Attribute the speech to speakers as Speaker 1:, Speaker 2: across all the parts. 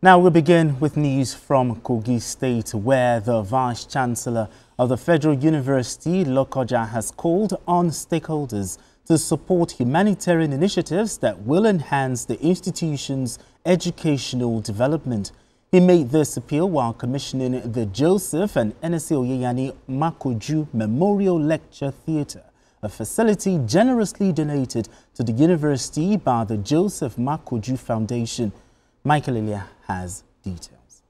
Speaker 1: Now we begin with news from Kogi State, where the Vice-Chancellor of the Federal University, Lokoja, has called on stakeholders to support humanitarian initiatives that will enhance the institution's educational development. He made this appeal while commissioning the Joseph and NSA Oyeyani Makoju Memorial Lecture Theatre, a facility generously donated to the university by the Joseph Makoju Foundation. Michael Elia has details.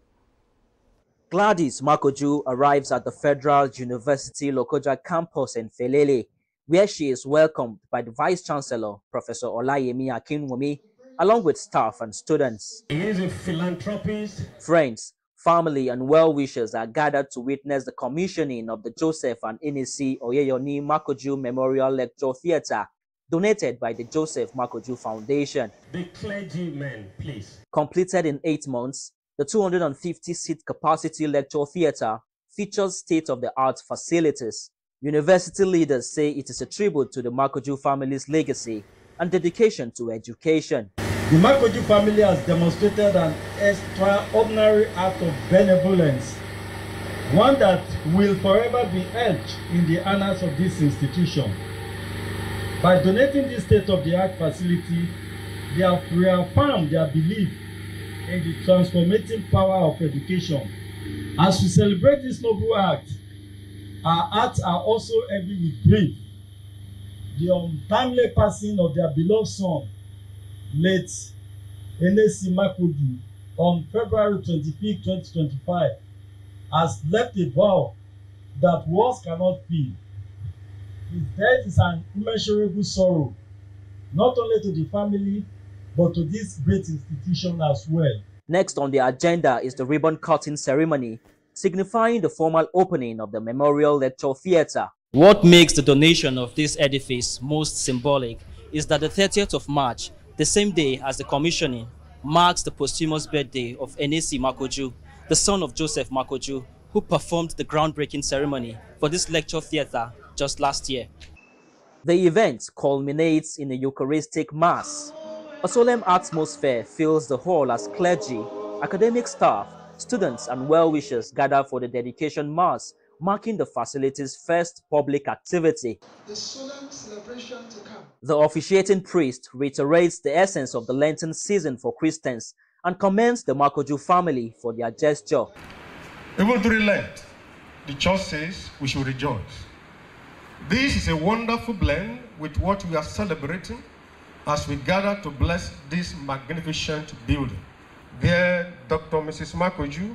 Speaker 2: Gladys Makoju arrives at the Federal University Lokoja campus in Felele, where she is welcomed by the Vice-Chancellor, Professor Olayemi Akinwumi, along with staff and students.
Speaker 3: He is a philanthropist.
Speaker 2: Friends, family, and well-wishers are gathered to witness the commissioning of the Joseph and Inisi Oyeyoni Makoju Memorial Lecture Theatre, donated by the Joseph Makoju Foundation.
Speaker 3: The clergymen, please.
Speaker 2: Completed in 8 months, the 250-seat capacity lecture theatre features state-of-the-art facilities. University leaders say it is a tribute to the Makoju family's legacy and dedication to education.
Speaker 4: The Makoju family has demonstrated an extraordinary act of benevolence, one that will forever be etched in the annals of this institution. By donating this state-of-the-art facility, they have reaffirmed their belief in the transformative power of education. As we celebrate this noble act, our hearts are also heavy with grief. The untimely passing of their beloved son, late Enesi Makoju, on February 25, 2025, has left a vow that words cannot fill. His death is an immeasurable sorrow, not only to the family, but to this great institution as well.
Speaker 2: Next on the agenda is the ribbon cutting ceremony, signifying the formal opening of the Memorial Lecture Theatre.
Speaker 5: What makes the donation of this edifice most symbolic is that the 30th of March, the same day as the commissioning, marks the posthumous birthday of Enesi Makoju, the son of Joseph Makoju, who performed the groundbreaking ceremony for this lecture theatre just last year.
Speaker 2: The event culminates in a Eucharistic Mass. A solemn atmosphere fills the hall as clergy, academic staff, students, and well-wishers gather for the dedication Mass, marking the facility's first public activity.
Speaker 6: The solemn celebration to come.
Speaker 2: The officiating priest reiterates the essence of the Lenten season for Christians and commends the Makoju family for their gesture.
Speaker 7: Even during Lent, the church says we should rejoice. This is a wonderful blend with what we are celebrating as we gather to bless this magnificent building. Dear Dr. Mrs. Makoju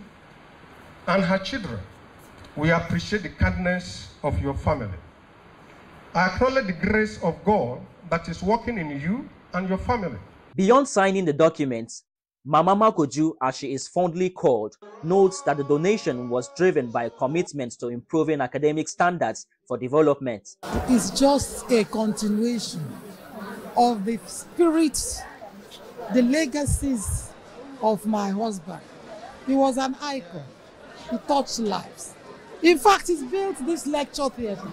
Speaker 7: and her children, we appreciate the kindness of your family. I acknowledge the grace of God that is working in you and your family.
Speaker 2: Beyond signing the documents, Mama Makoju, as she is fondly called, notes that the donation was driven by a commitment to improving academic standards for development.
Speaker 8: It's just a continuation of the spirit, the legacies of my husband. He was an icon. He touched lives. In fact, he's built this lecture theatre.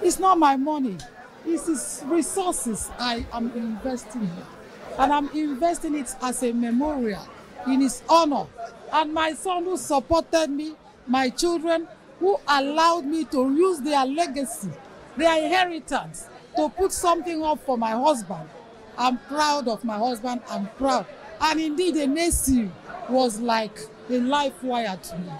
Speaker 8: It's not my money. It's his resources I am investing here. And I'm investing it as a memorial in his honor. And my son who supported me, my children who allowed me to use their legacy, their inheritance, to put something up for my husband. I'm proud of my husband, I'm proud. And indeed, Enesi was like a life wire to me.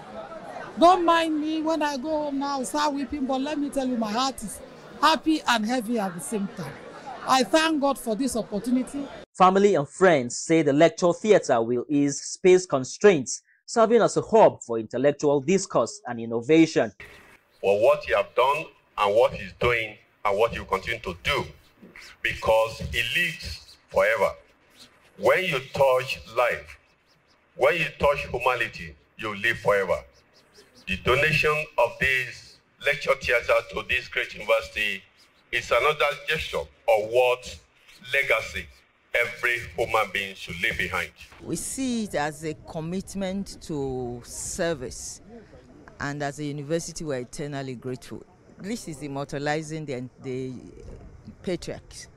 Speaker 8: Don't mind me when I go home now, start weeping, but let me tell you, my heart is happy and heavy at the same time. I thank God for this opportunity.
Speaker 2: Family and friends say the lecture theatre will ease space constraints, serving as a hub for intellectual discourse and innovation.
Speaker 9: For what you have done and what he's doing and what you continue to do, because it lives forever. When you touch life, when you touch humanity, you live forever. The donation of this lecture theatre to this great university is another gesture of what legacy every human being should leave behind.
Speaker 10: We see it as a commitment to service, and as a university we're eternally grateful. This is immortalizing the patriarchs,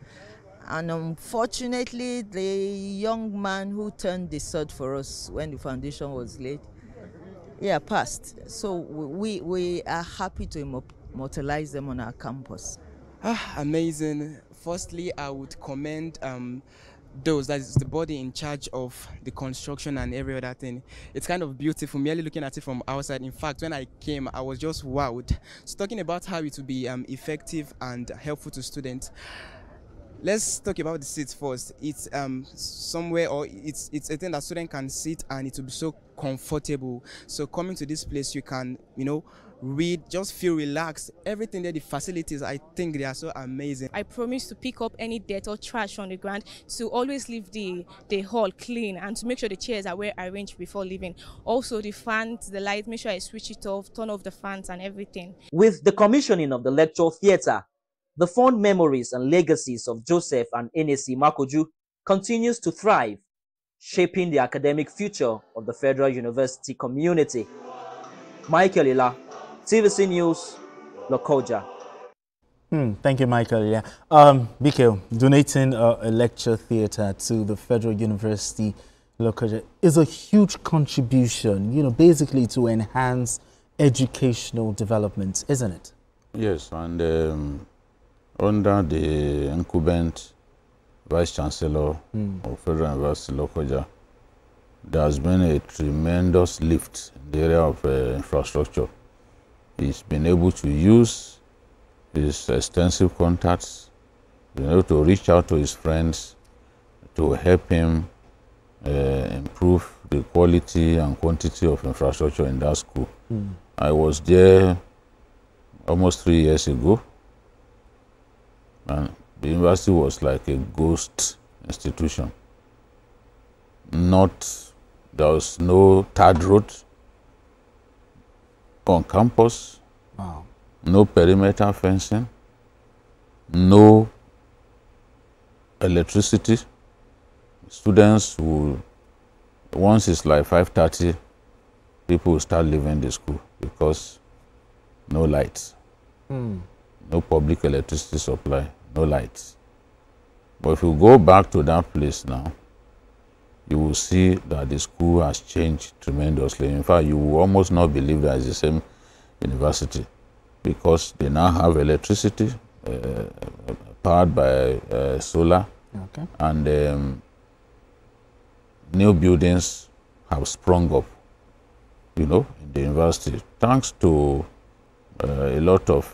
Speaker 10: And unfortunately, the young man who turned the sword for us when the foundation was laid, passed. So we are happy to immortalize them on our campus.
Speaker 11: Amazing. Firstly, I would commend that is the body in charge of the construction and every other thing. It's kind of beautiful, merely looking at it from outside. In fact, when I came, I was just wowed. So talking about how it will be effective and helpful to students, let's talk about the seats first. It's somewhere, or it's a thing that students can sit and it will be so comfortable. So coming to this place, you can, read, just feel relaxed. Everything there, the facilities, I think they are so amazing.
Speaker 12: I promise to pick up any dirt or trash on the ground, to always leave the hall clean, and to make sure the chairs are well arranged before leaving. Also the fans, the light, make sure I switch it off, turn off the fans and everything.
Speaker 2: With the commissioning of the lecture theatre, the fond memories and legacies of Joseph and Enesi Makoju continues to thrive, shaping the academic future of the Federal University community. Michael Ila, TVC News, Lokoja.
Speaker 1: Thank you, Michael. Yeah, Bike, donating a lecture theatre to the Federal University Lokoja is a huge contribution, basically to enhance educational development, isn't it?
Speaker 13: Yes, and under the incumbent Vice Chancellor of Federal University Lokoja, there has been a tremendous lift in the area of infrastructure. He's been able to use his extensive contacts, been able to reach out to his friends to help him improve the quality and quantity of infrastructure in that school. I was there almost 3 years ago, and the university was like a ghost institution. There was no third road on campus, no perimeter fencing, no electricity. Students will, once it's like 5:30, people will start leaving the school because no lights, no public electricity supply, no lights. But if you go back to that place now, you will see that the school has changed tremendously. In fact, you will almost not believe that it's the same university, because they now have electricity powered by solar, and new buildings have sprung up, in the university, thanks to a lot of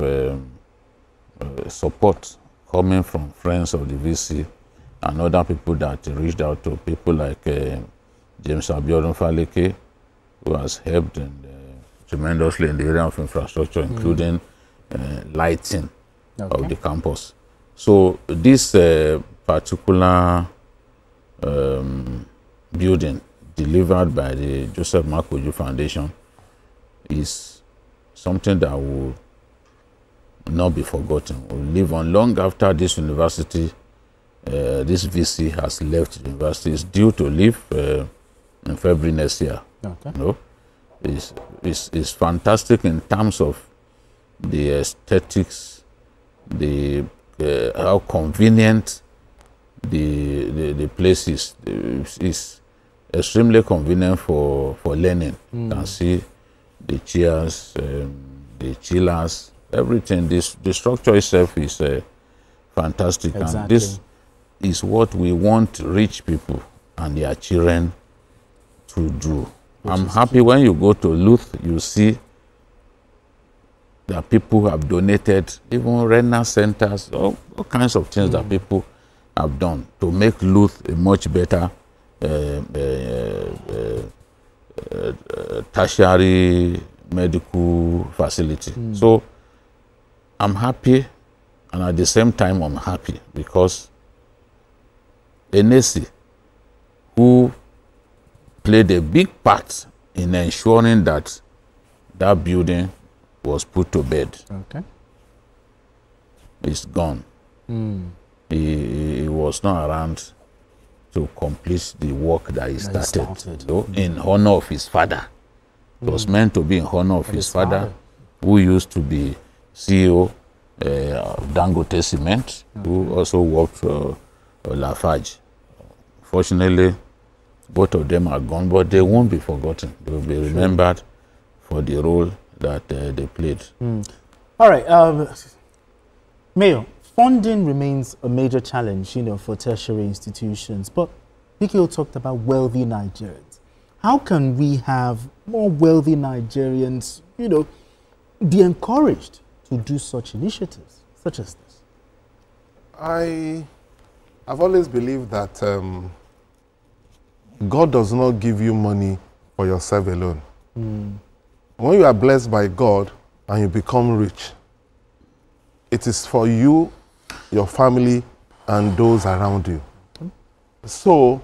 Speaker 13: support coming from friends of the VC and other people that reached out to people like James Abiodun Faleke, who has helped tremendously in the area of infrastructure, including lighting of the campus. So this particular building delivered by the Joseph Makoju Foundation is something that will not be forgotten, will live on long after this university, this VC has left the university. It's due to leave in February next year. It's fantastic in terms of the aesthetics, the how convenient the place is. It's extremely convenient for learning. You can see the chairs, the chillers, everything. The structure itself is fantastic, and this is what we want rich people and their children to do. I'm happy when you go to Luth, you see that people have donated, even renal centers, all kinds of things that people have done to make Luth a much better tertiary medical facility. So I'm happy, and at the same time I'm happy because Enesi, who played a big part in ensuring that that building was put to bed, is gone. He was not around to complete the work that he started. In honor of his father. It was meant to be in honor of his father, who used to be CEO of Dangote Cement, who also worked Lafarge. Fortunately, both of them are gone, but they won't be forgotten. They will be remembered for the role that they played.
Speaker 1: All right, Mayor, funding remains a major challenge, for tertiary institutions. But Bikio talked about wealthy Nigerians. How can we have more wealthy Nigerians, be encouraged to do such initiatives, such as this?
Speaker 14: I've always believed that God does not give you money for yourself alone. When you are blessed by God and you become rich, it is for you, your family, and those around you. So,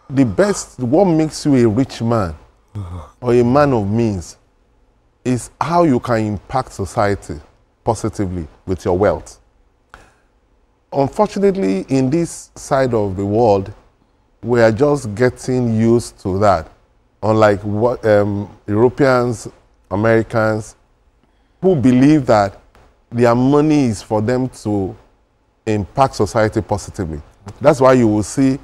Speaker 14: what makes you a rich man or a man of means is how you can impact society positively with your wealth. Unfortunately, in this side of the world, we are just getting used to that. Unlike what, Europeans, Americans, who believe that their money is for them to impact society positively. That's why you will see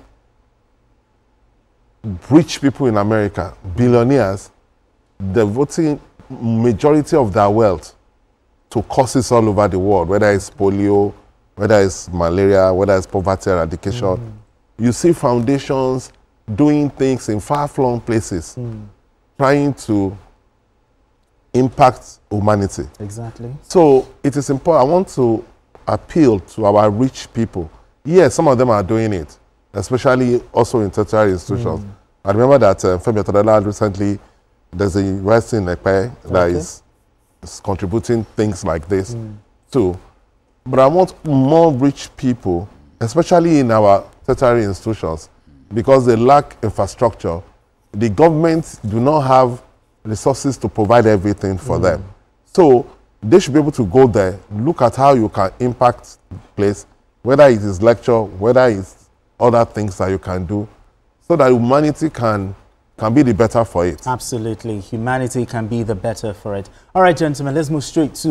Speaker 14: rich people in America, billionaires, devoting majority of their wealth to causes all over the world, whether it's polio, whether it's malaria, whether it's poverty eradication. You see foundations doing things in far-flung places, trying to impact humanity.
Speaker 1: Exactly.
Speaker 14: So it is important. I want to appeal to our rich people. Yes, some of them are doing it, especially also in tertiary institutions. I remember that Femi Otadala recently, there's a university in Ekpe that is contributing things like this too. But I want more rich people, especially in our tertiary institutions, because they lack infrastructure. The government do not have resources to provide everything for them. So they should be able to go there, look at how you can impact the place, whether it is lecture, whether it's other things that you can do, so that humanity can be the better for it.
Speaker 1: Absolutely. Humanity can be the better for it. All right, gentlemen, let's move straight to